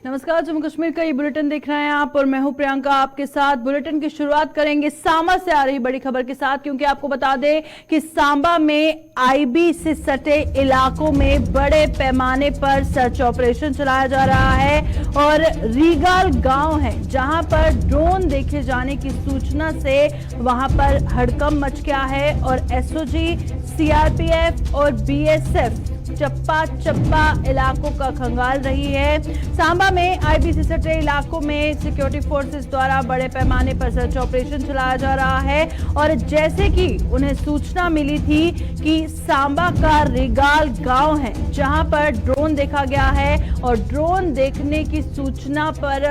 नमस्कार, जम्मू कश्मीर का ये बुलेटिन देख रहे हैं आप और मैं हूं प्रियंका आपके साथ। बुलेटिन की शुरुआत करेंगे सांबा से आ रही बड़ी खबर के साथ, क्योंकि आपको बता दें कि सांबा में आईबी से सटे इलाकों में बड़े पैमाने पर सर्च ऑपरेशन चलाया जा रहा है और रीगाल गांव है जहां पर ड्रोन देखे जाने की सूचना से वहां पर हड़कंप मच गया है और एसओजी, सीआरपीएफ और बीएसएफ चप्पा चप्पा इलाकों का खंगाल रही है। सांबा में आईबी से सटे इलाकों में सिक्योरिटी फोर्सेस द्वारा बड़े पैमाने पर सर्च ऑपरेशन चलाया जा रहा है और जैसे कि उन्हें सूचना मिली थी कि सांबा का रीगाल गांव है जहां पर ड्रोन देखा गया है और ड्रोन देखने की सूचना पर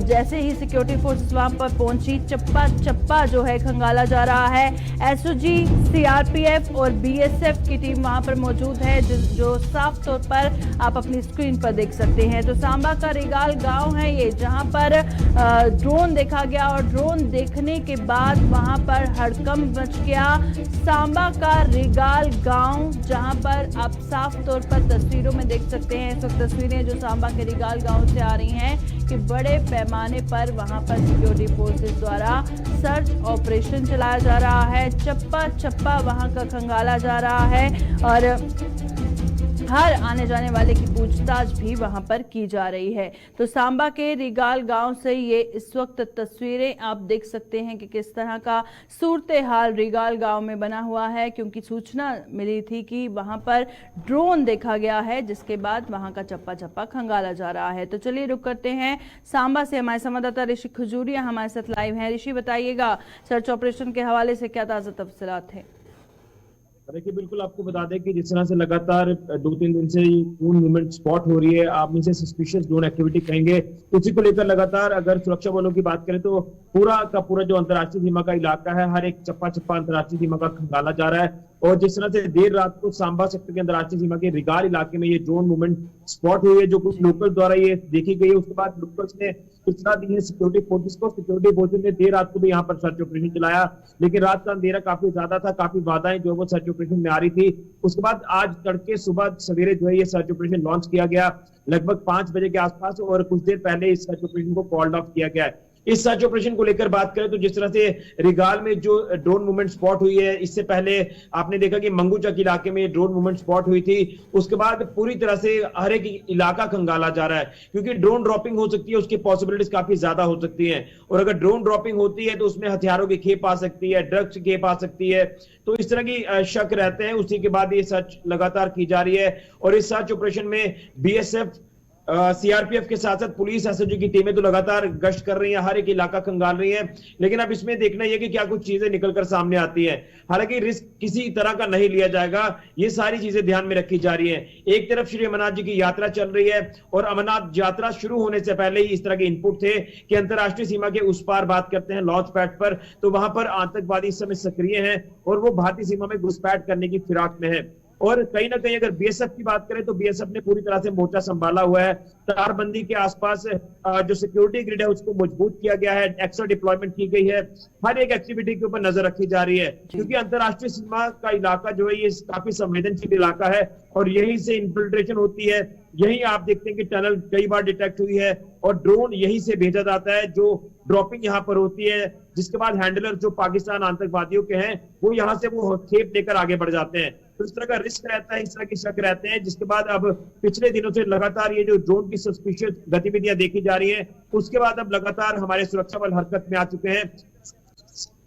जैसे ही सिक्योरिटी फोर्सेस वहां पर पहुंची, चप्पा चप्पा जो है खंगाला जा रहा है। एसओजी, सीआरपीएफ और बीएसएफ की टीम वहां पर मौजूद है, जो साफ तौर पर आप अपनी स्क्रीन पर देख सकते हैं। तो सांबा का रीगाल गांव है ये, जहां पर ड्रोन देखा गया और ड्रोन देखने के बाद वहां पर हड़कंप मच गया। सांबा का रीगाल गांव जहां पर आप साफ तौर पर तस्वीरों में देख सकते हैं, इस वक्त तस्वीरें जो सांबा के रीगाल गांव से आ रही हैं कि बड़े पैमाने पर वहां पर सिक्योरिटी फोर्सेस द्वारा सर्च ऑपरेशन चलाया जा रहा है। चप्पा चप्पा वहां का खंगाला जा रहा है और हर आने जाने वाले की पूछताछ भी वहां पर की जा रही है। तो सांबा के रीगाल गांव से ये इस वक्त तस्वीरें आप देख सकते हैं कि किस तरह का सूरत हाल रीगाल गांव में बना हुआ है, क्योंकि सूचना मिली थी कि वहां पर ड्रोन देखा गया है, जिसके बाद वहां का चप्पा चप्पा खंगाला जा रहा है। तो चलिए रुक करते हैं सांबा से, हमारे संवाददाता ऋषि खजूरिया हमारे साथ लाइव हैं। ऋषि, बताइएगा सर्च ऑपरेशन के हवाले से क्या ताजा तफसीलात हैं? देखिए, बिल्कुल आपको बता दें कि जिस तरह से लगातार 2-3 दिन से ड्रोन मूवमेंट स्पॉट हो रही है, आप इसे सस्पिशियस ड्रोन एक्टिविटी कहेंगे, उसी को लेकर लगातार अगर सुरक्षा बलों की बात करें तो पूरा का पूरा जो अंतर्राष्ट्रीय सीमा का इलाका है, हर एक चप्पा चप्पा अंतर्राष्ट्रीय सीमा का खंगाला जा रहा है। और जिस तरह से देर रात को सांबा सेक्टर के अंतर्राष्ट्रीय सीमा के रीगाल इलाके में ये ड्रोन मूवमेंट स्पॉट हुई है, जो कुछ लोकल द्वारा ये देखी गई है। उसके बाद लोकल्स ने सूचना दी है सिक्योरिटी फोर्सेस को। सिक्योरिटी फोर्सेस ने देर रात को भी यहाँ पर सर्च ऑपरेशन चलाया, लेकिन रात का अंधेरा काफी ज्यादा था, काफी बाधाएं जो वो सर्च ऑपरेशन में आ रही थी। उसके बाद आज तड़के सुबह सवेरे जो है ये सर्च ऑपरेशन लॉन्च किया गया लगभग 5 बजे के आसपास, और कुछ देर पहले इस सर्च ऑपरेशन को कॉल्ड ऑफ किया गया है। इस सर्च ऑपरेशन को लेकर बात करें तो जिस तरह से रीगाल में जो ड्रोन मूवमेंट स्पॉट हुई है, इससे पहले आपने देखा कि मंगूचक इलाके में ड्रोन मूवमेंट स्पॉट हुई थी। उसके बाद पूरी तरह से हर एक इलाका खंगाला जा रहा है, क्योंकि ड्रोन ड्रॉपिंग हो सकती है, उसकी पॉसिबिलिटीज काफी ज्यादा हो सकती हैं। और अगर ड्रोन ड्रॉपिंग होती है तो उसमें हथियारों की खेप आ सकती है, ड्रग्स की खेप आ सकती है, तो इस तरह की शक रहते हैं। उसी के बाद ये सर्च लगातार की जा रही है और इस सर्च ऑपरेशन में बीएसएफ, सीआरपीएफ के साथ साथ पुलिस, एसओजी की टीमें तो लगातार गश्त कर रही हैं, हर एक इलाका खंगाल रही हैं। लेकिन अब इसमें देखना यह कि क्या कुछ चीजें निकलकर सामने आती हैं। हालांकि रिस्क किसी तरह का नहीं लिया जाएगा, ये सारी चीजें ध्यान में रखी जा रही हैं। एक तरफ श्री अमरनाथ जी की यात्रा चल रही है और अमरनाथ यात्रा शुरू होने से पहले ही इस तरह के इनपुट थे कि अंतरराष्ट्रीय सीमा के उस पार बात करते हैं लॉन्च पैड पर, तो वहां पर आतंकवादी इस समय सक्रिय हैं और वो भारतीय सीमा में घुसपैठ करने की फिराक में है। और कहीं ना कहीं अगर बीएसएफ की बात करें तो बीएसएफ ने पूरी तरह से मोर्चा संभाला हुआ है। तारबंदी के आसपास जो सिक्योरिटी ग्रिड है उसको मजबूत किया गया है, एक्स्ट्रा डिप्लॉयमेंट की गई है, हर एक एक्टिविटी के ऊपर नजर रखी जा रही है, क्योंकि अंतरराष्ट्रीय सीमा का इलाका जो है ये काफी संवेदनशील इलाका है और यहीं से इन्फिल्ट्रेशन होती है। यही आप देखते हैं कि टनल कई बार डिटेक्ट हुई है और ड्रोन यहीं से भेजा जाता है, जो ड्रॉपिंग यहाँ पर होती है, जिसके बाद हैंडलर जो पाकिस्तान आतंकवादियों के हैं वो यहाँ से वो खेप लेकर आगे बढ़ जाते हैं। तो इस तरह का रिस्क रहता है, इस तरह की शक रहते हैं, जिसके बाद अब पिछले दिनों से लगातार ये जो ड्रोन की सस्पिशियस गतिविधियां देखी जा रही हैं, उसके बाद अब लगातार हमारे सुरक्षा बल हरकत में आ चुके हैं।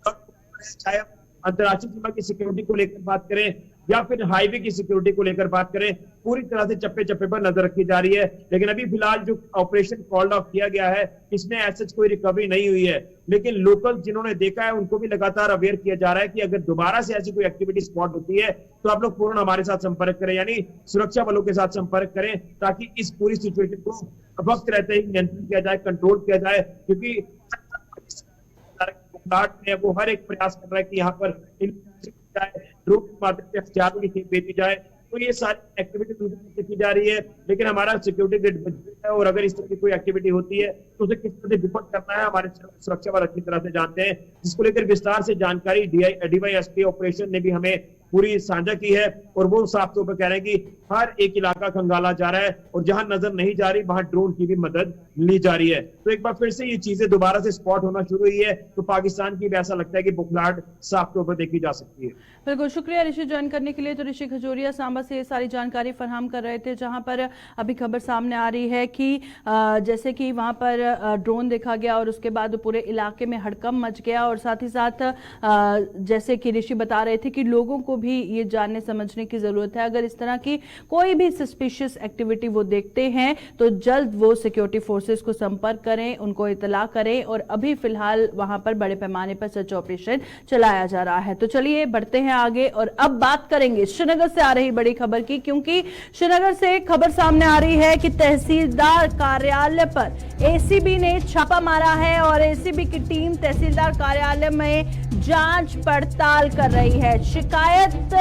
चाहे अंतर्राष्ट्रीय सीमा की सिक्योरिटी को लेकर बात करें या फिर हाईवे की सिक्योरिटी को लेकर बात करें, पूरी तरह से चप्पे चप्पे पर नजर रखी जा रही है। लेकिन अभी फिलहाल जो ऑपरेशन कॉल्ड ऑफ किया गया है, इसमें ऐसे कोई रिकवरी नहीं हुई है, लेकिन लोकल जिन्होंने देखा है उनको भी लगातार अवेयर किया जा रहा है कि अगर दोबारा से ऐसी कोई एक्टिविटी स्पॉट होती है तो आप लोग फौरन हमारे साथ संपर्क करें, यानी सुरक्षा बलों के साथ संपर्क करें, ताकि इस पूरी सिचुएशन को वक्त रहते ही नियंत्रण किया जाए, कंट्रोल किया जाए। क्योंकि वो हर एक प्रयास कर रहा है कि यहाँ पर हथियारों की खेप भेजी जाए, तो ये सारी एक्टिविटी की जा रही है। लेकिन हमारा सिक्योरिटी ग्रिड मजबूत है और अगर इस तरह की कोई एक्टिविटी होती है तो उसे किस तरह से विपट करना है हमारे सुरक्षा बल अच्छी तरह से जानते हैं, जिसको लेकर विस्तार से जानकारी डीवाईएसपी ऑपरेशन ने भी हमें पूरी साझा की है और वो साफ तौर पर कह रहे हैं कि हर एक इलाका खंगाला जा रहा है और जहां नजर नहीं जा रही वहां ड्रोन की भी मदद ली जा रही है। तो एक बार फिर से ये चीजें दोबारा से स्पॉट होना शुरू हुई है, तो पाकिस्तान की भी ऐसा लगता है कि बुखलाहट साफ तौर पर देखी जा सकती है। बिल्कुल, शुक्रिया ऋषि ज्वाइन करने के लिए। तो ऋषि खजूरिया सांबा से ये सारी जानकारी फराहम कर रहे थे, जहां पर अभी खबर सामने आ रही है कि जैसे कि वहां पर ड्रोन देखा गया और उसके बाद पूरे इलाके में हड़कंप मच गया, और साथ ही साथ जैसे कि ऋषि बता रहे थे कि लोगों को भी ये जानने समझने की जरूरत है, अगर इस तरह की कोई भी सस्पिशियस एक्टिविटी वो देखते हैं तो जल्द वो सिक्योरिटी फोर्सेस को संपर्क करें, उनको इतला करें, और अभी फिलहाल वहां पर बड़े पैमाने पर सर्च ऑपरेशन चलाया जा रहा है। तो चलिए बढ़ते हैं आगे और अब बात करेंगे श्रीनगर से आ रही बड़ी खबर की, क्योंकि श्रीनगर से खबर सामने आ रही है कि तहसीलदार कार्यालय पर एसीबी ने छापा मारा है और एसीबी की टीम तहसीलदार कार्यालय में जांच पड़ताल कर रही है। शिकायत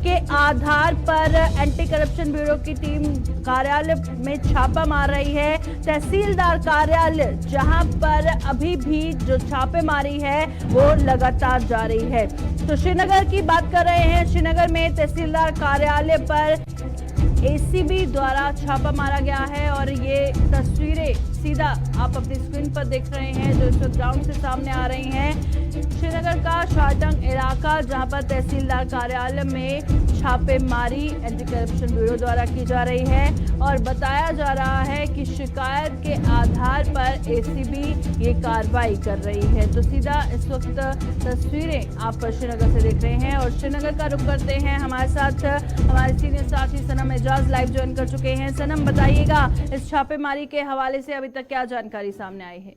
के आधार पर एंटी करप्शन ब्यूरो की टीम कार्यालय में छापा मार रही है। तहसीलदार कार्यालय जहां पर अभी भी जो छापेमारी है वो लगातार जारी है। तो श्रीनगर की बात कर रहे हैं। श्रीनगर में तहसीलदार कार्यालय पर एसीबी द्वारा छापा मारा गया है और ये तस्वीरें सीधा आप अपनी स्क्रीन पर देख रहे हैं जो इस वक्त ग्राउंड से सामने आ रही हैं। श्रीनगर का शाहटंग इलाका, जहां पर तहसीलदार कार्यालय में छापेमारी एंटी करप्शन ब्यूरो द्वारा की जा रही है और बताया जा रहा है कि शिकायत के आधार पर एसीबी ये कार्रवाई कर रही है। तो सीधा इस वक्त तस्वीरें आप श्रीनगर से देख रहे हैं और श्रीनगर का रुख करते हैं। हमारे साथ हमारे सीनियर साथी सनम एजाज लाइव ज्वाइन कर चुके हैं। सनम, बताइएगा इस छापेमारी के हवाले से अभी तक क्या जानकारी सामने आई है?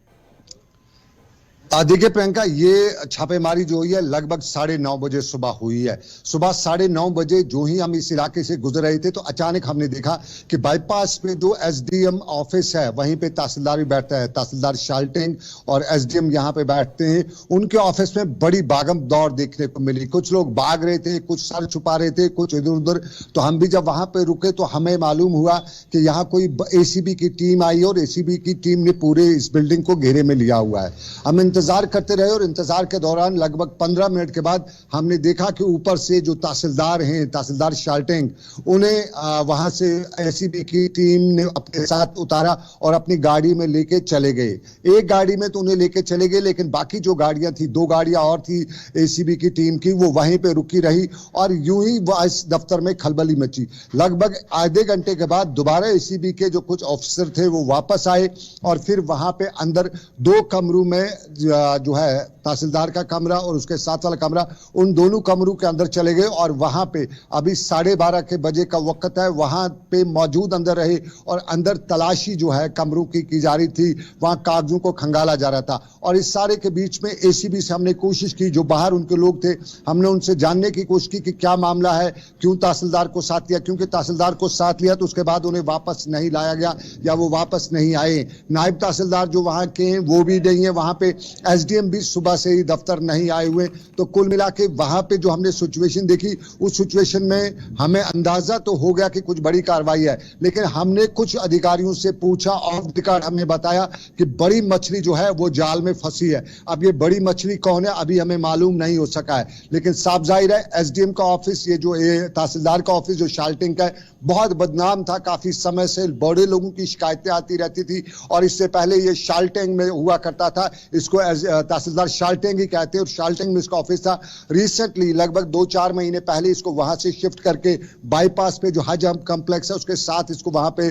देखिए प्रियंका, ये छापेमारी जो हुई है लगभग 9:30 बजे सुबह हुई है। सुबह 9:30 बजे जो ही हम इस इलाके से गुजर रहे थे तो अचानक हमने देखा कि बाईपास पे जो एसडीएम ऑफिस है वहीं पे तहसीलदार भी बैठता है, तहसीलदार शालटेंग और एसडीएम यहाँ पे बैठते हैं। उनके ऑफिस में बड़ी भागम दौड़ देखने को मिली। कुछ लोग भाग रहे थे, कुछ सर छुपा रहे थे, कुछ इधर उधर। तो हम भी जब वहां पे रुके तो हमें मालूम हुआ कि यहाँ कोई एसीबी की टीम आई और एसीबी की टीम ने पूरे इस बिल्डिंग को घेरे में लिया हुआ है। हम इंतजार करते रहे और इंतजार के दौरान लगभग 15 मिनट के बाद हमने देखा कि ऊपर से जो तहसीलदार हैं, तहसीलदार शालटेंग, उन्हें वहां से एसीबी की टीम ने अपने साथ उतारा और अपनी गाड़ी में लेके चले गए। एक गाड़ी में तो उन्हें लेके चले गए, लेकिन बाकी जो गाड़ियां थी, 2 गाड़ियां और थी एसीबी की टीम की, वो वहीं पे रुकी रही और यूं ही वह इस दफ्तर में खलबली मची। लगभग आधे घंटे के बाद दोबारा एसीबी के जो कुछ ऑफिसर थे वो वापस आए और फिर वहां पे अंदर 2 कमरों में जो है तहसीलदार का कमरा और उसके साथ वाला कमरा, उन दोनों कमरों के अंदर चले गए और वहां पे अभी 12:30 के बजे का वक्त है, वहां पे मौजूद अंदर रहे और अंदर तलाशी जो है कमरों की जा रही थी, वहां कागजों को खंगाला जा रहा था। और इस सारे के बीच में एसीबी से हमने कोशिश की, जो बाहर उनके लोग थे, हमने उनसे जानने की कोशिश की कि क्या मामला है, क्यों तहसीलदार को साथ लिया, क्योंकि तहसीलदार को साथ लिया तो उसके बाद उन्हें वापस नहीं लाया गया या वो वापस नहीं आए। नायब तहसीलदार जो वहां के हैं वो भी नहीं है, वहां पे एसडीएम भी सुबह से ही दफ्तर नहीं आए हुए। तो कुल मिला के वहां पे जो हमने सिचुएशन देखी, उस सिचुएशन में हमें अंदाजा तो हो गया कि कुछ बड़ी कार्रवाई है, लेकिन हमने कुछ अधिकारियों से पूछा, ऑफ द रिकॉर्ड हमने बताया कि बड़ी मछली जो है वो जाल में फंसी है। अब ये बड़ी मछली कौन है अभी हमें मालूम नहीं हो सका है, लेकिन साफ जाहिर है एसडीएम का ऑफिस, ये जो तहसीलदार का ऑफिस जो शालटेंग का है, बहुत बदनाम था। काफी समय से बड़े लोगों की शिकायतें आती रहती थी और इससे पहले ये शालटेंग में हुआ करता था। इसको तहसीलदार शालटेंग ही कहते हैं और शालटेंग में इसका ऑफिस था। रिसेंटली लगभग 2-4 महीने पहले इसको वहां से शिफ्ट करके बाईपास पे जो हज कॉम्प्लेक्स है उसके साथ इसको वहां पे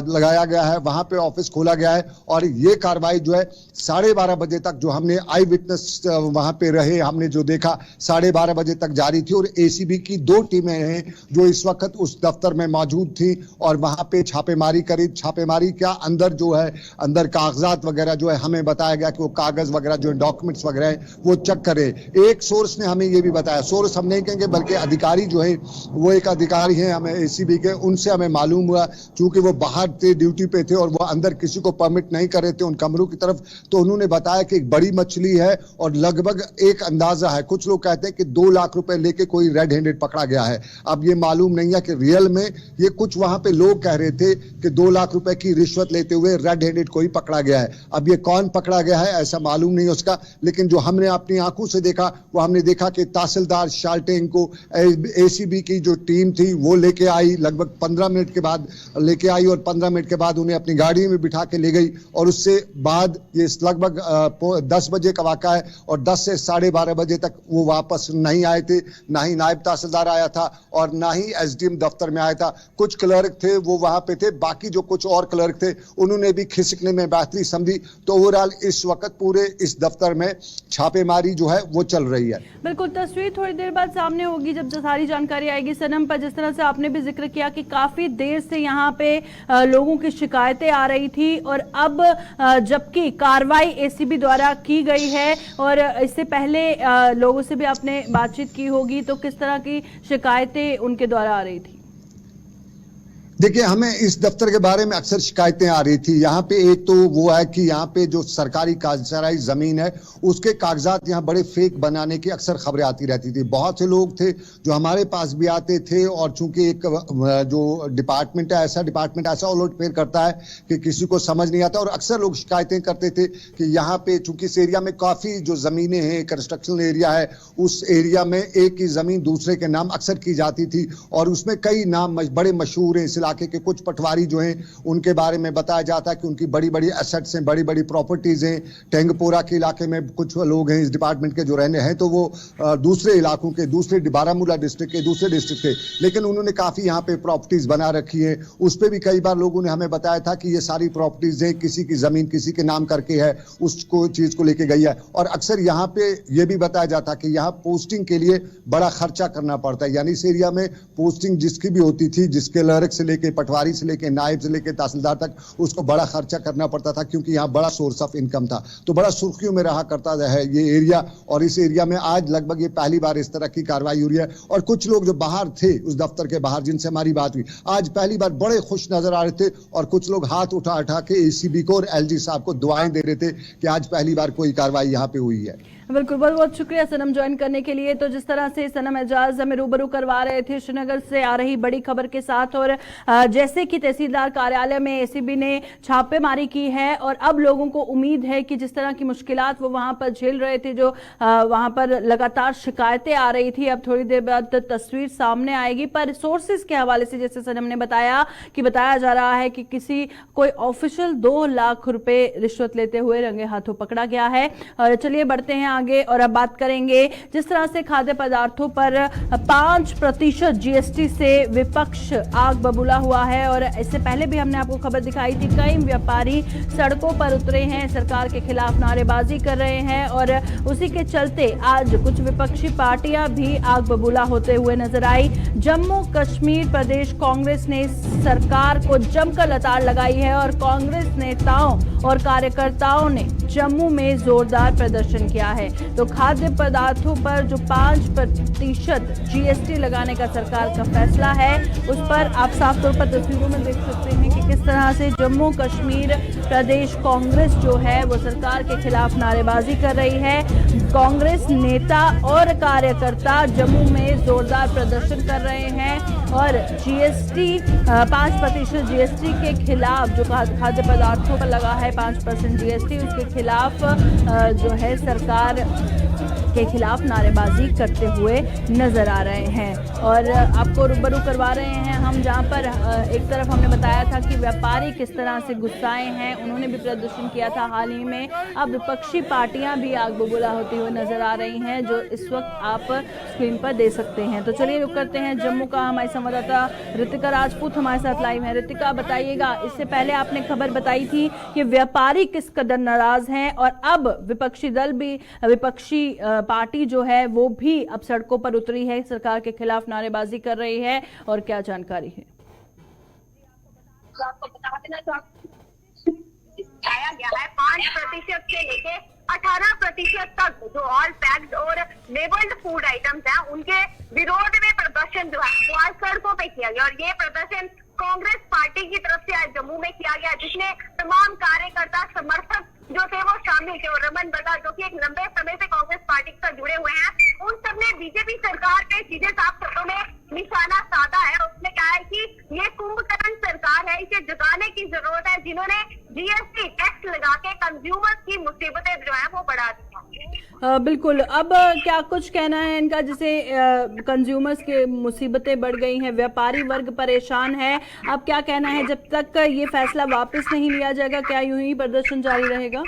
लगाया गया है, वहां पे ऑफिस खोला गया है। और ये कार्रवाई जो है 12:30 बजे तक, जो हमने आई विटनेस वहां पे रहे, हमने जो देखा 12:30 बजे तक जारी थी। और एसीबी की 2 टीमें हैं जो इस वक्त उस दफ्तर में मौजूद थी और वहां पे छापेमारी करी। छापेमारी क्या, अंदर जो है अंदर कागजात वगैरह जो है, हमें बताया गया कि वो कागज वगैरह जो डॉक्यूमेंट्स वगैरह है वो चेक करे। एक सोर्स ने हमें ये भी बताया, सोर्स हम नहीं कहेंगे बल्कि अधिकारी जो है वो एक अधिकारी हैं हमें एसीबी के, उनसे हमें मालूम हुआ, चूंकि वो बाहर थे, ड्यूटी पे थे और वो अंदर किसी को परमिट नहीं कर रहे थे उन कमरों की तरफ। तो उन्होंने बताया कि एक बड़ी मछली है और लगभग एक अंदाजा है, कुछ लोग कहते हैं कि 2 लाख रुपए लेके कोई रेड हैंडेड पकड़ा गया है। अब ये मालूम नहीं है कि रियल में ये, कुछ वहां पे लोग कह रहे थे कि 2 लाख रुपए की रिश्वत लेते हुए रेड हैंडेड कोई पकड़ा गया है। अब ये कौन पकड़ा गया है ऐसा मालूम मालूम नहीं उसका, लेकिन जो हमने अपनी आंखों से देखा वो हमने देखा कि तहसीलदार शाल्टेन को एसीबी की जो टीम थी वो लेके आई, लगभग 15 मिनट के बाद लेके आई और 15 मिनट के बाद उन्हें अपनी गाड़ी में बिठा के ले गई। और उससे बाद ये लगभग 10 बजे का वाक़ा है और 10 से 12:30 बजे तक वो वापस नहीं आए थे। ना ही नायब तहसीलदार आया था और ना ही एसडीएम दफ्तर में आया था। कुछ क्लर्क थे वो वहां पे थे, बाकी जो कुछ और क्लर्क थे उन्होंने भी खिसकने में बेहतरी समझी। तो ओवरऑल इस वक्त पूरे इस दफ्तर में छापेमारी जो है वो चल रही है। बिल्कुल, तस्वीर थोड़ी देर बाद सामने होगी जब सारी जानकारी आएगी। सनम, पर जिस तरह से आपने भी जिक्र किया कि काफी देर से यहाँ पे लोगों की शिकायतें आ रही थी और अब जबकि कार्रवाई एसीबी द्वारा की गई है और इससे पहले लोगों से भी आपने बातचीत की होगी, तो किस तरह की शिकायतें उनके द्वारा आ रही थी? देखिए, हमें इस दफ्तर के बारे में अक्सर शिकायतें आ रही थी। यहाँ पे एक तो वो है कि यहाँ पे जो सरकारी कागजात जमीन है उसके कागजात यहाँ बड़े फेक बनाने की अक्सर खबरें आती रहती थी। बहुत से लोग थे जो हमारे पास भी आते थे और चूंकि एक जो डिपार्टमेंट है ऐसा उलटफेर करता है कि किसी को समझ नहीं आता। और अक्सर लोग शिकायतें करते थे कि यहाँ पे चूंकि इस एरिया में काफी जो जमीनें हैं, कंस्ट्रक्शन एरिया है, उस एरिया में एक ही जमीन दूसरे के नाम अक्सर की जाती थी और उसमें कई नाम बड़े मशहूर हैं। इलाके के कुछ पटवारी जो हैं उनके बारे में बताया जाता है कि उनकी बड़ी बड़ी एसेट्स हैं, बड़ी बड़ी प्रॉपर्टीज हैं। टेंगपोरा के इलाके में कुछ लोग हैं इस डिपार्टमेंट के जो रहने हैं, तो वो दूसरे इलाकों के, दूसरे बारामूला डिस्ट्रिक्ट के, दूसरे डिस्ट्रिक्ट के, लेकिन उन्होंने काफी यहाँ पे प्रॉपर्टीज बना रखी है। उस पर भी कई बार लोगों ने हमें बताया था कि ये सारी प्रॉपर्टीज है, किसी की जमीन किसी के नाम करके है, उसको चीज को लेके गई है। और अक्सर यहाँ पे ये भी बताया जाता कि यहाँ पोस्टिंग के लिए बड़ा खर्चा करना पड़ता है। यानी इस एरिया में पोस्टिंग जिसकी भी होती थी, जिसके क्लर्क से लेके पटवारी से लेके नायब से लेके तहसीलदार तक, उसको बड़ा खर्चा करना पड़ता था क्योंकि यहाँ बड़ा सोर्स ऑफ इनकम था। तो बड़ा सुर्खियों में रहा करता है ये एरिया। और इस एरिया में आज लगभग ये पहली बार इस तरह की कार्रवाई हो रही है। और कुछ लोग जो बाहर थे उस दफ्तर के बाहर, जिनसे हमारी बात हुई, आज पहली बार बड़े खुश नजर आ रहे थे और कुछ लोग हाथ उठा उठा के एसीबी को और एलजी साहब को दुआएं दे रहे थे कि आज पहली बार कोई कार्रवाई यहाँ पे हुई है। बिल्कुल, बहुत बहुत शुक्रिया सनम ज्वाइन करने के लिए। तो जिस तरह से सनम एजाज हमें रूबरू करवा रहे थे श्रीनगर से आ रही बड़ी खबर के साथ, और जैसे कि तहसीलदार कार्यालय में एसीबी ने छापेमारी की है और अब लोगों को उम्मीद है कि जिस तरह की मुश्किलात वो वहां पर झेल रहे थे, जो वहां पर लगातार शिकायतें आ रही थी, अब थोड़ी देर बाद तस्वीर सामने आएगी। पर सोर्सेज के हवाले से जैसे सनम ने बताया कि बताया जा रहा है कि कोई ऑफिशियल 2 लाख रुपए रिश्वत लेते हुए रंगे हाथों पकड़ा गया है। और चलिए बढ़ते हैं आगे और अब बात करेंगे जिस तरह से खाद्य पदार्थों पर 5% जीएसटी से विपक्ष आग बबूला हुआ है। और इससे पहले भी हमने आपको खबर दिखाई थी, कई व्यापारी सड़कों पर उतरे हैं, सरकार के खिलाफ नारेबाजी कर रहे हैं और उसी के चलते आज कुछ विपक्षी पार्टियां भी आग बबूला होते हुए नजर आई। जम्मू कश्मीर प्रदेश कांग्रेस ने सरकार को जमकर लताड़ लगाई है और कांग्रेस नेताओं और कार्यकर्ताओं ने जम्मू में जोरदार प्रदर्शन किया है। तो खाद्य पदार्थों पर जो 5% जीएसटी लगाने का सरकार का फैसला है, उस पर आप साफ तौर पर तस्वीरों में देख सकते हैं कि किस तरह से जम्मू कश्मीर प्रदेश कांग्रेस जो है वो सरकार के खिलाफ नारेबाजी कर रही है। कांग्रेस नेता और कार्यकर्ता जम्मू में जोरदार प्रदर्शन कर रहे हैं और जीएसटी 5% जीएसटी के खिलाफ, जो खाद्य पदार्थों पर लगा है 5% जीएसटी, उसके खिलाफ जो है सरकार के खिलाफ नारेबाजी करते हुए नजर आ रहे हैं। और आपको रूबरू करवा रहे हैं हम, जहां पर एक तरफ हमने बताया था कि व्यापारी किस तरह से गुस्साए हैं, उन्होंने भी प्रदर्शन किया था हाल ही में। अब विपक्षी पार्टियां भी आग बबूला होती हुई नजर आ रही हैं, जो इस वक्त आप स्क्रीन पर दे सकते हैं। तो चलिए रुक करते हैं जम्मू का। हमारी संवाददाता रितिका राजपूत हमारे साथ लाइव है। रितिका, बताइएगा, इससे पहले आपने खबर बताई थी कि व्यापारी किस कदर नाराज हैं और अब विपक्षी दल भी, विपक्षी पार्टी जो है वो भी अब सड़कों पर उतरी है, सरकार के खिलाफ नारेबाजी कर रही है, और क्या जानकारी है? आपको बता देना चाहा गया है 5% से लेके 18% तक जो ऑल पैक्ड और लेबल्ड फूड आइटम्स हैं उनके विरोध में प्रदर्शन जो है वो आज सड़कों पे किया गया। और ये प्रदर्शन कांग्रेस पार्टी की तरफ से आज जम्मू में किया गया, जिसमें तमाम कार्यकर्ता समर्थक जो थे वो शामिल थे। और रमन बल्ला जो कि एक लंबे समय से कांग्रेस पार्टी के साथ जुड़े हुए हैं, उन सब ने बीजेपी सरकार पे सीधे साफ शब्दों में निशाना साधा है। और उसने कहा है कि ये कुंभकर्ण सरकार है, इसे जगाने की जरूरत है, जिन्होंने जीएसटी टैक्स लगा के कंज्यूमर्स की मुसीबतें जो है वो बढ़ा दिया। बिल्कुल। अब क्या कुछ कहना है इनका, जैसे कंज्यूमर्स के मुसीबतें बढ़ गई हैं, व्यापारी वर्ग परेशान है, अब क्या कहना है, जब तक ये फैसला वापस नहीं लिया जाएगा क्या यूं ही प्रदर्शन जारी रहेगा?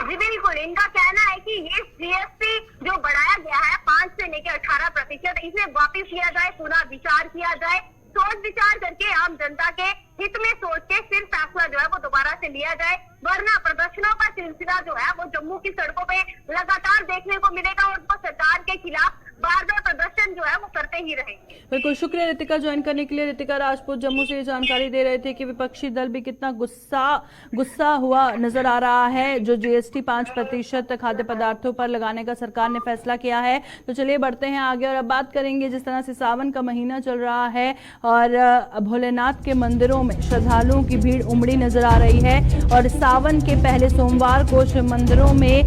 जी बिल्कुल, इनका कहना है कि ये जीएसटी जो बढ़ाया गया है 5 से लेकर 18%, इसे वापस लिया जाए, पुनः विचार किया जाए, सोच विचार करके आम जनता के हित में सोच के फिर फैसला जो है वो दोबारा से लिया जाए, वरना प्रदर्शनों का सिलसिला जो है वो जम्मू की सड़कों पे लगातार देखने को मिलेगा और वो सरकार के खिलाफ बार बार प्रदर्शन जो है वो करते ही रहेंगे। बिल्कुल, शुक्रिया रितिका ज्वाइन करने के लिए। रितिका राजपूत जम्मू से ये जानकारी दे रहे थे कि विपक्षी दल भी कितना गुस्सा हुआ नजर आ रहा है जो जीएसटी 5% खाद्य पदार्थों पर लगाने का सरकार ने फैसला किया है। तो चलिए बढ़ते हैं आगे और अब बात करेंगे, जिस तरह से सावन का महीना चल रहा है और भोलेनाथ के मंदिरों में श्रद्धालुओं की भीड़ उमड़ी नजर आ रही है और सावन के पहले सोमवार को शिव मंदिरों में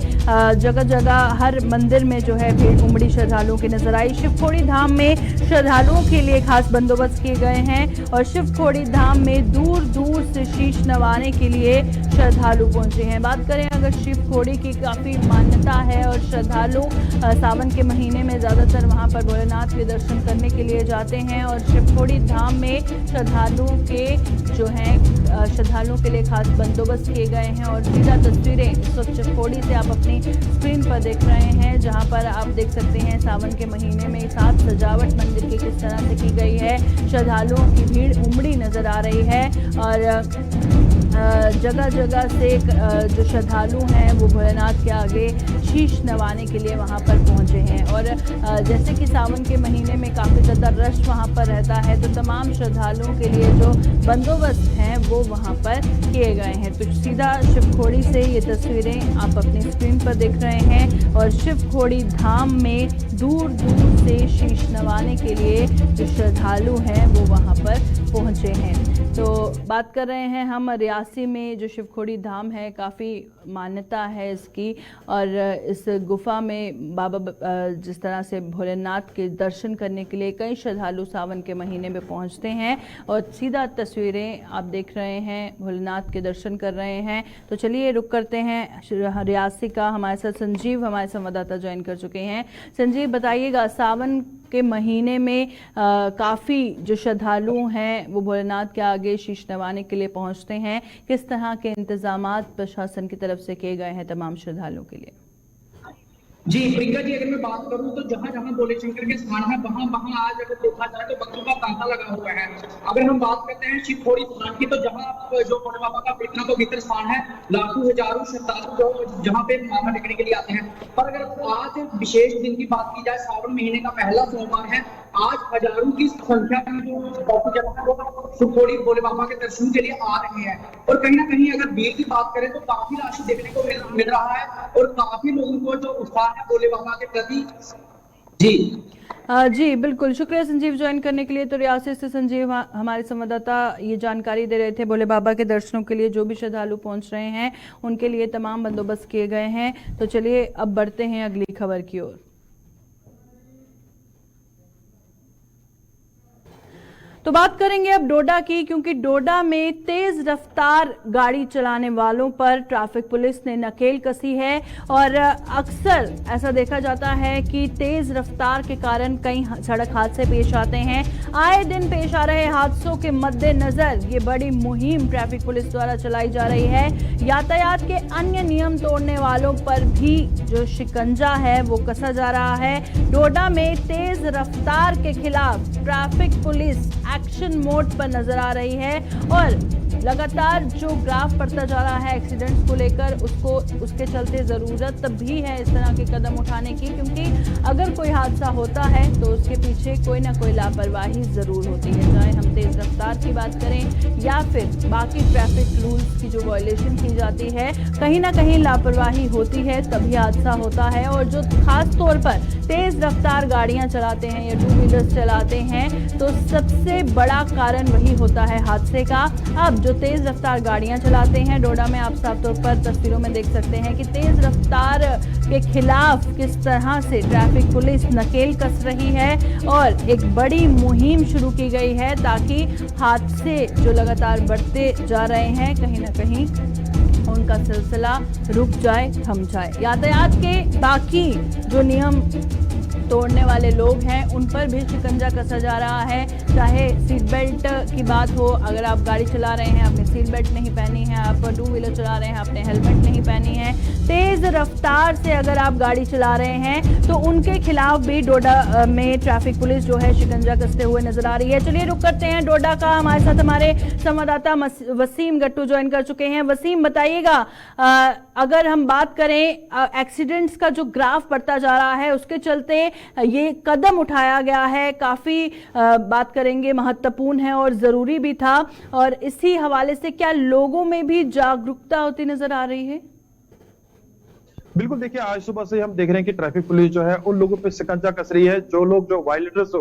जगह जगह हर मंदिर में जो है भीड़ उमड़ी श्रद्धालुओं की नजर आई। शिवखोड़ी धाम में श्रद्धालुओं के लिए खास बंदोबस्त किए गए हैं और शिवखोड़ी धाम में दूर दूर से शीश नवाने के लिए श्रद्धालु पहुंचे हैं। बात करें अगर शिवखोड़ी की काफी मान्यता है और श्रद्धालु सावन के महीने में ज्यादातर वहां पर भोलेनाथ के दर्शन करने के लिए जाते हैं और शिवखोड़ी धाम में श्रद्धालुओं के लिए खास बंदोबस्त किए गए हैं और सीधा तस्वीरें इस वक्त शिवखोड़ी से आप अपनी स्क्रीन पर देख रहे हैं, जहां पर आप देख सकते हैं सावन के महीने में साथ सजावट मंदिर की किस तरह से की गई है। श्रद्धालुओं की भीड़ उमड़ी नजर आ रही है और जगह जगह से जो श्रद्धालु हैं वो भोलेनाथ के आगे शीश नवाने के लिए वहां पर पहुंचे हैं और जैसे कि सावन के महीने में काफ़ी ज़्यादा रश वहां पर रहता है तो तमाम श्रद्धालुओं के लिए जो बंदोबस्त हैं वो वहां पर किए गए हैं। तो सीधा शिवखोड़ी से ये तस्वीरें आप अपनी स्क्रीन पर देख रहे हैं और शिवखोड़ी धाम में दूर दूर से शीश नवाने के लिए जो श्रद्धालु हैं वो वहां पर पहुंचे हैं। तो बात कर रहे हैं हम रियासी में जो शिवखोड़ी धाम है, काफ़ी मान्यता है इसकी और इस गुफा में बाबा जिस तरह से भोलेनाथ के दर्शन करने के लिए कई श्रद्धालु सावन के महीने में पहुंचते हैं और सीधा तस्वीरें आप देख रहे हैं भोलेनाथ के दर्शन कर रहे हैं। तो चलिए रुक करते हैं रियासी का, हमारे साथ संजीव हमारे संवाददाता ज्वाइन कर चुके हैं। संजीव बताइएगा, सावन के महीने में काफ़ी जो श्रद्धालु हैं वो भोलेनाथ के आगे शीश नवाने के लिए पहुंचते हैं, किस तरह के इंतजामात प्रशासन की तरफ से किए गए हैं तमाम श्रद्धालुओं के लिए? जी प्रियंका जी, अगर मैं बात करूं तो जहां जहां भोले शंकर के स्थान है वहां वहां आज अगर देखा जाए तो भक्तों का तांता लगा हुआ है। अगर हम बात करते हैं शिवखोड़ी स्थान की तो जहां जो भोले बाबा का इतना पवित्र स्थान है, लाखों हजारों श्रद्धालु जो जहां पे माथा टेकने के लिए आते हैं। पर अगर आज विशेष दिन की बात की जाए, सावन महीने का पहला सोमवार है, आज हजारों की संख्या में जो शिवखोड़ी भोले बाबा के दर्शन के लिए आ रहे हैं और कहीं ना कहीं अगर भीड़ की बात करें तो काफी राशि देखने को मिल रहा है और काफी लोगों को जो उत्साह है भोले बाबा के प्रति। जी बिल्कुल, शुक्रिया संजीव ज्वाइन करने के लिए। तो रियासत से संजीव हमारे संवाददाता ये जानकारी दे रहे थे, भोले बाबा के दर्शनों के लिए जो भी श्रद्धालु पहुंच रहे हैं उनके लिए तमाम बंदोबस्त किए गए हैं। तो चलिए अब बढ़ते हैं अगली खबर की ओर। तो बात करेंगे अब डोडा की, क्योंकि डोडा में तेज रफ्तार गाड़ी चलाने वालों पर ट्रैफिक पुलिस ने नकेल कसी है और अक्सर ऐसा देखा जाता है कि तेज रफ्तार के कारण कई सड़क हादसे पेश आते हैं। आए दिन पेश आ रहे हादसों के मद्देनजर ये बड़ी मुहिम ट्रैफिक पुलिस द्वारा चलाई जा रही है। यातायात के अन्य नियम तोड़ने वालों पर भी जो शिकंजा है वो कसा जा रहा है। डोडा में तेज रफ्तार के खिलाफ ट्रैफिक पुलिस एक्शन मोड पर नजर आ रही है और लगातार जो ग्राफ बढ़ता जा रहा है एक्सीडेंट्स को लेकर, उसके चलते ज़रूरत भी है इस तरह के कदम उठाने की, क्योंकि अगर कोई हादसा होता है तो उसके पीछे कोई ना कोई लापरवाही ज़रूर होती है, चाहे हम तेज़ रफ्तार की बात करें या फिर बाकी ट्रैफिक रूल्स की जो वायलेशन की जाती है, कहीं ना कहीं लापरवाही होती है तभी हादसा होता है। और जो खास तौर पर तेज़ रफ्तार गाड़ियाँ चलाते हैं या 2 व्हीलर्स चलाते हैं तो सबसे बड़ा कारण वही होता है हादसे का। अब जो तेज रफ्तार गाड़ियां चलाते हैं, डोडा में आप साफ तौर पर तस्वीरों में देख सकते हैं कि तेज रफ्तार के खिलाफ किस तरह से ट्रैफिक पुलिस नकेल कस रही है और एक बड़ी मुहिम शुरू की गई है ताकि हादसे जो लगातार बढ़ते जा रहे हैं कहीं ना कहीं उनका सिलसिला रुक जाए, थम जाए। यातायात के बाकी जो नियम तोड़ने वाले लोग हैं उन पर भी शिकंजा कसा जा रहा है, चाहे सीट बेल्ट की बात हो। अगर आप गाड़ी चला रहे हैं, आपने सीट बेल्ट नहीं पहनी है, आप टू व्हीलर चला रहे हैं, आपने हेलमेट नहीं पहनी है, तेज रफ्तार से अगर आप गाड़ी चला रहे हैं तो उनके खिलाफ भी डोडा में ट्रैफिक पुलिस जो है शिकंजा कसते हुए नजर आ रही है। चलिए रुक करते हैं डोडा का। हमारे साथ हमारे संवाददाता वसीम गट्टू ज्वाइन कर चुके हैं। वसीम, बताइएगा, अगर हम बात करें एक्सीडेंट्स का जो ग्राफ बढ़ता जा रहा है उसके चलते ये कदम उठाया गया है, काफी बात करेंगे महत्वपूर्ण है और जरूरी भी था, और इसी हवाले से क्या लोगों में भी जागरूकता होती नजर आ रही है? बिल्कुल, देखिए आज सुबह से हम देख रहे हैं कि ट्रैफिक पुलिस जो है उन लोगों पे शिकंजा कस रही है जो लोग जो वायलेटर्स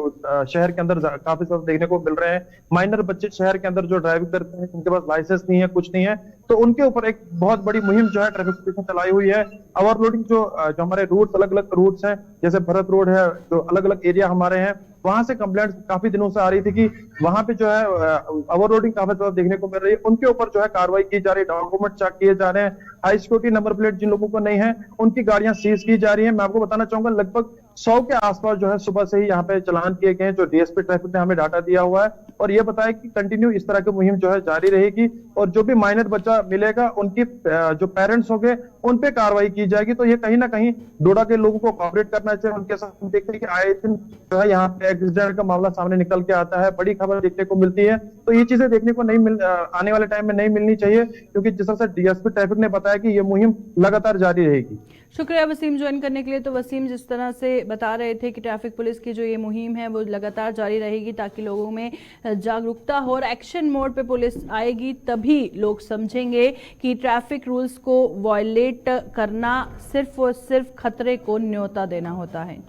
शहर के अंदर काफी सब देखने को मिल रहे हैं। माइनर बच्चे शहर के अंदर जो ड्राइविंग करते हैं, उनके पास लाइसेंस नहीं है, कुछ नहीं है, तो उनके ऊपर एक बहुत बड़ी मुहिम जो है ट्रैफिक पुलिस ने चलाई हुई है। ओवरलोडिंग जो हमारे रूट अलग अलग रूट्स हैं, जैसे भरत रोड है, जो अलग अलग एरिया हमारे हैं, वहां से कंप्लेंट काफी दिनों से आ रही थी कि वहां पे जो है ओवरलोडिंग काफी ज्यादा देखने को मिल रही है। उनके ऊपर जो है कार्रवाई की जा रही है, डॉक्यूमेंट चेक किए जा रहे हैं, हाई सिक्योरिटी नंबर प्लेट जिन लोगों को नहीं है उनकी गाड़ियां सीज की जा रही है। मैं आपको बताना चाहूंगा लगभग 100 के आसपास जो है सुबह से ही यहाँ पे चलान किए गए हैं, जो डीएसपी ट्रैफिक ने हमें डाटा दिया हुआ है, और ये बताया कि कंटिन्यू इस तरह की मुहिम जो है जारी रहेगी, और जो भी माइनर बच्चा मिलेगा उनकी जो पेरेंट्स होंगे उन पे कार्रवाई की जाएगी। तो ये कहीं ना कहीं डोडा के लोगों को कोऑपरेट करना चाहिए। उनके साथ हम देखते हैं कि आए दिन जो है यहाँ पे एक्सीडेंट का मामला सामने निकल के आता है, बड़ी खबर देखने को मिलती है, तो ये चीजें देखने को नहीं आने वाले टाइम में नहीं मिलनी चाहिए, क्योंकि जिस तरह से डीएसपी ट्रैफिक ने बताया कि ये मुहिम लगातार जारी रहेगी। शुक्रिया वसीम ज्वाइन करने के लिए। तो वसीम जिस तरह से बता रहे थे कि ट्रैफिक पुलिस की जो ये मुहिम है वो लगातार जारी रहेगी ताकि लोगों में जागरूकता हो, और एक्शन मोड पे पुलिस आएगी तभी लोग समझेंगे कि ट्रैफिक रूल्स को वायलेट करना सिर्फ और सिर्फ खतरे को न्योता देना होता है।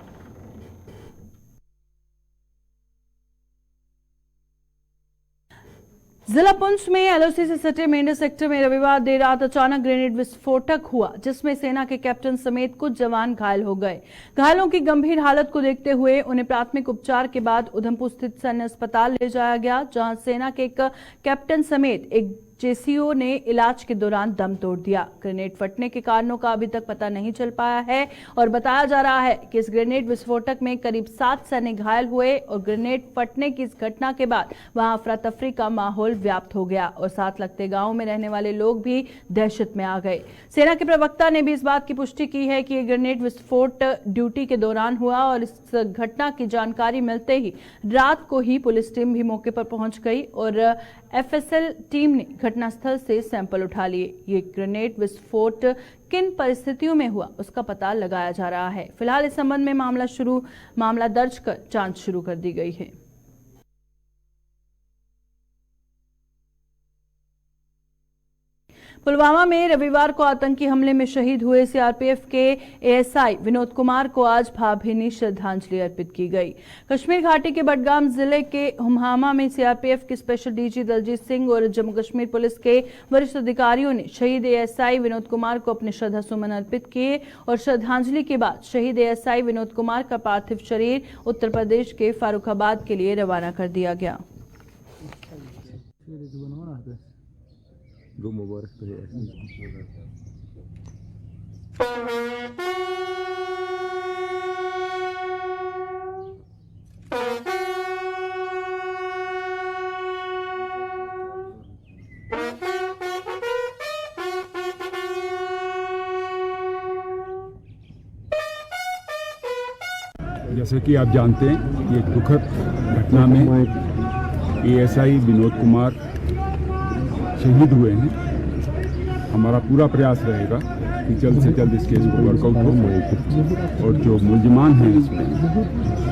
जिला पुंछ में एलओसी से सटे मेंढर सेक्टर में रविवार देर रात अचानक ग्रेनेड विस्फोटक हुआ, जिसमें सेना के कैप्टन समेत कुछ जवान घायल हो गए। घायलों की गंभीर हालत को देखते हुए उन्हें प्राथमिक उपचार के बाद उधमपुर स्थित सैन्य अस्पताल ले जाया गया, जहां सेना के एक कैप्टन समेत एक जेसीओ ने इलाज के दौरान दम तोड़ दिया। ग्रेनेड फटने के कारणों का अभी तक पता नहीं चल पाया है, और बताया जा रहा है कि इस ग्रेनेड विस्फोटक में करीब 7 सैनिक घायल हुए, और ग्रेनेड फटने की इस घटना के बाद वहां अफरा तफरी का माहौल व्याप्त हो गया, और साथ लगते गांव में रहने वाले लोग भी दहशत में आ गए। सेना के प्रवक्ता ने भी इस बात की पुष्टि की है कि यह ग्रेनेड विस्फोट ड्यूटी के दौरान हुआ, और इस घटना की जानकारी मिलते ही रात को ही पुलिस टीम भी मौके पर पहुंच गई, और एफएसएल टीम ने घटनास्थल से सैंपल उठा लिए। ये ग्रेनेड विस्फोट किन परिस्थितियों में हुआ उसका पता लगाया जा रहा है। फिलहाल इस संबंध में मामला दर्ज कर जांच शुरू कर दी गई है। पुलवामा में रविवार को आतंकी हमले में शहीद हुए सीआरपीएफ के एएसआई विनोद कुमार को आज भावभीनी श्रद्धांजलि अर्पित की गई। कश्मीर घाटी के बडगाम जिले के हुमहामा में सीआरपीएफ के स्पेशल डीजी दलजीत सिंह और जम्मू कश्मीर पुलिस के वरिष्ठ अधिकारियों ने शहीद एएसआई विनोद कुमार को अपने श्रद्धा सुमन अर्पित किए, और श्रद्धांजलि के बाद शहीद एएसआई विनोद कुमार का पार्थिव शरीर उत्तर प्रदेश के फारुखाबाद के लिए रवाना कर दिया गया। जैसे कि आप जानते हैं कि एक दुखद घटना में एएसआई विनोद कुमार शहीद हुए हैं। हमारा पूरा प्रयास रहेगा कि जल्द से जल्द इस केस को वर्कआउट हो, और जो मुलजिमान हैं इसमें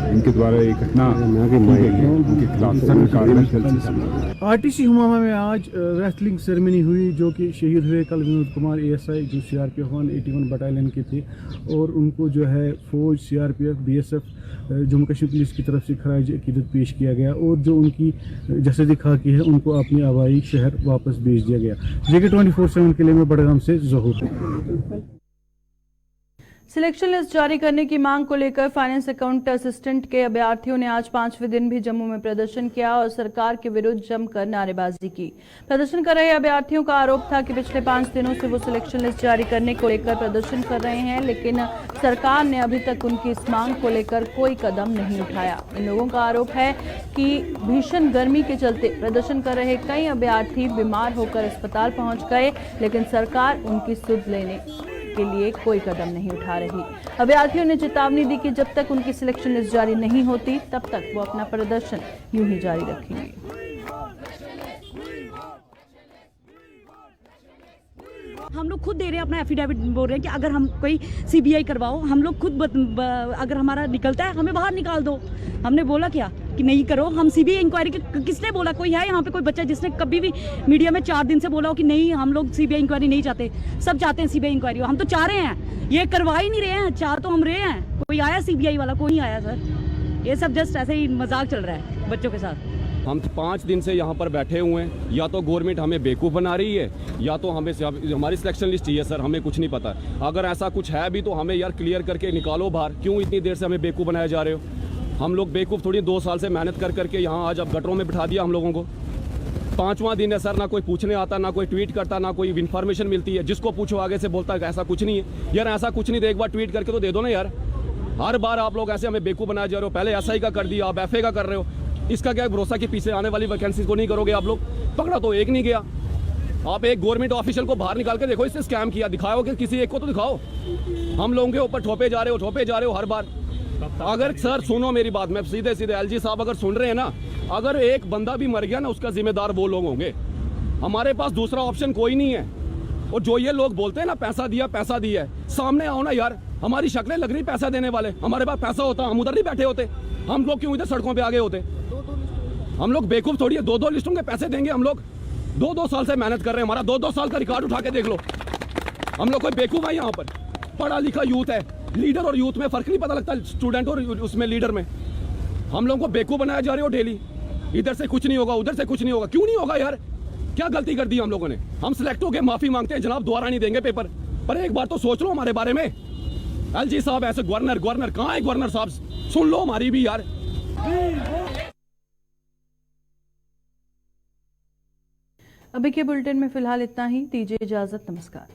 इनके द्वारा ये घटना की गई है उनके खिलाफ सख्त कार्रवाई जल्द से। आरटीसी हुमामा में आज रेस्लिंग सेरेमनी हुई, जो कि शहीद हुए कल विनोद कुमार एएसआई जो सीआरपीएफ 181 बटालियन के थे, और उनको जो है फौज, CRPF, BSF, Jammu Kashmir police की तरफ से खराज अकीदत पेश किया गया, और जो उनकी जसदी खाकी है उनको अपने आबाई शहर वापस भेज दिया गया। JK 24/7 के लिए मैं बड़गाम से ज़हूर। सिलेक्शन लिस्ट जारी करने की मांग को लेकर फाइनेंस अकाउंट असिस्टेंट के अभ्यर्थियों ने आज 5वें दिन भी जम्मू में प्रदर्शन किया और सरकार के विरुद्ध जमकर नारेबाजी की। प्रदर्शन कर रहे अभ्यर्थियों का आरोप था कि पिछले 5 दिनों से वो सिलेक्शन लिस्ट जारी करने को लेकर प्रदर्शन कर रहे हैं, लेकिन सरकार ने अभी तक उनकी इस मांग को लेकर कोई कदम नहीं उठाया। इन लोगों का आरोप है कि भीषण गर्मी के चलते प्रदर्शन कर रहे कई अभ्यर्थी बीमार होकर अस्पताल पहुंच गए, लेकिन सरकार उनकी सुध लेने के लिए कोई कदम नहीं उठा रही। अभ्यर्थियों ने चेतावनी दी कि जब तक उनकी सिलेक्शन लिस्ट जारी नहीं होती तब तक वो अपना प्रदर्शन यूं ही जारी रखेंगे। हम लोग खुद दे रहे हैं अपना एफिडेविट, बोल रहे हैं कि अगर हम कोई सीबीआई करवाओ, हम लोग खुद अगर हमारा निकलता है हमें बाहर निकाल दो। हमने बोला क्या कि नहीं करो, हम सीबीआई इंक्वायरी किसने बोला? कोई है यहाँ पे कोई बच्चा जिसने कभी भी मीडिया में 4 दिन से बोला हो कि नहीं हम लोग सीबीआई इंक्वायरी नहीं चाहते? सब चाहते हैं सीबीआई इंक्वायरी, हम तो चाह रहे हैं, ये करवा ही नहीं रहे हैं। चाह तो हम रहे हैं, कोई आया सीबीआई वाला? कोई नहीं आया सर। ये सब जस्ट ऐसे ही मजाक चल रहा है बच्चों के साथ। हम 5 दिन से यहाँ पर बैठे हुए हैं, या तो गवर्नमेंट हमें बेवकूफ़ बना रही है या तो हमें हमारी सिलेक्शन लिस्ट चाहिए सर, हमें कुछ नहीं पता। अगर ऐसा कुछ है भी तो हमें यार क्लियर करके निकालो बाहर। क्यों इतनी देर से हमें बेवकूफ़ बनाया जा रहे हो? हम लोग बेवकूफ़ थोड़ी 2 साल से मेहनत कर करके यहाँ आज अब गटरों में बिठा दिया हम लोगों को। 5वां दिन है सर, ना कोई पूछने आता, ना कोई ट्वीट करता, ना कोई इन्फॉर्मेशन मिलती है। जिसको पूछो आगे से बोलता है ऐसा कुछ नहीं है। यार ऐसा कुछ नहीं, तो एक बार ट्वीट करके तो दे दो ना यार। हर बार आप लोग ऐसे हमें बेवकूफ़ बनाया जा रहे हो। पहले एसआई का कर दिया, आप एफए का कर रहे हो। इसका क्या भरोसा कि पीछे आने वाली वैकेंसी को नहीं करोगे आप लोग? पकड़ा तो एक नहीं गया। आप एक गवर्नमेंट ऑफिशियल को बाहर निकाल के देखो, इससे स्कैम किया दिखाओ, कि किसी एक को तो दिखाओ। हम लोगों के ऊपर ठोपे जा रहे हो हर बार। अगर सर सुनो मेरी बात, मैं सीधे एलजी साहब अगर सुन रहे हैं ना, अगर एक बंदा भी मर गया ना उसका जिम्मेदार वो लोग होंगे। हमारे पास दूसरा ऑप्शन कोई नहीं है। और जो ये लोग बोलते हैं ना पैसा दिया है, सामने आओ ना यार। हमारी शक्लें लग रही पैसा देने वाले, हमारे पास पैसा होता हम उधर नहीं बैठे होते। हम लोग क्यों इधर सड़कों पे आगे होते? हम लोग बेवकूफ थोड़ी है, 2-2 लिस्टों के पैसे देंगे हम लोग। 2-2 साल से मेहनत कर रहे हैं, हमारा 2-2 साल का रिकॉर्ड उठा के देख लो। हम लोग कोई बेवकूफ है यहाँ पर? पढ़ा लिखा यूथ है, लीडर और यूथ में फर्क नहीं पता लगता, स्टूडेंट और उसमें लीडर में। हम लोगों को बेवकूफ बनाया जा रहे हो डेली। इधर से कुछ नहीं होगा, उधर से कुछ नहीं होगा। क्यों नहीं होगा यार? क्या गलती कर दी हम लोगों ने? हम सिलेक्ट हो गए, माफी मांगते हैं जनाब, दोबारा नहीं देंगे पेपर। पर एक बार तो सोच लो हमारे बारे में। एलजी साहब ऐसे गवर्नर कहाँ है? गवर्नर साहब सुन लो हमारी भी यार। अभी के बुलेटिन में फिलहाल इतना ही, दीजिए इजाजत, नमस्कार।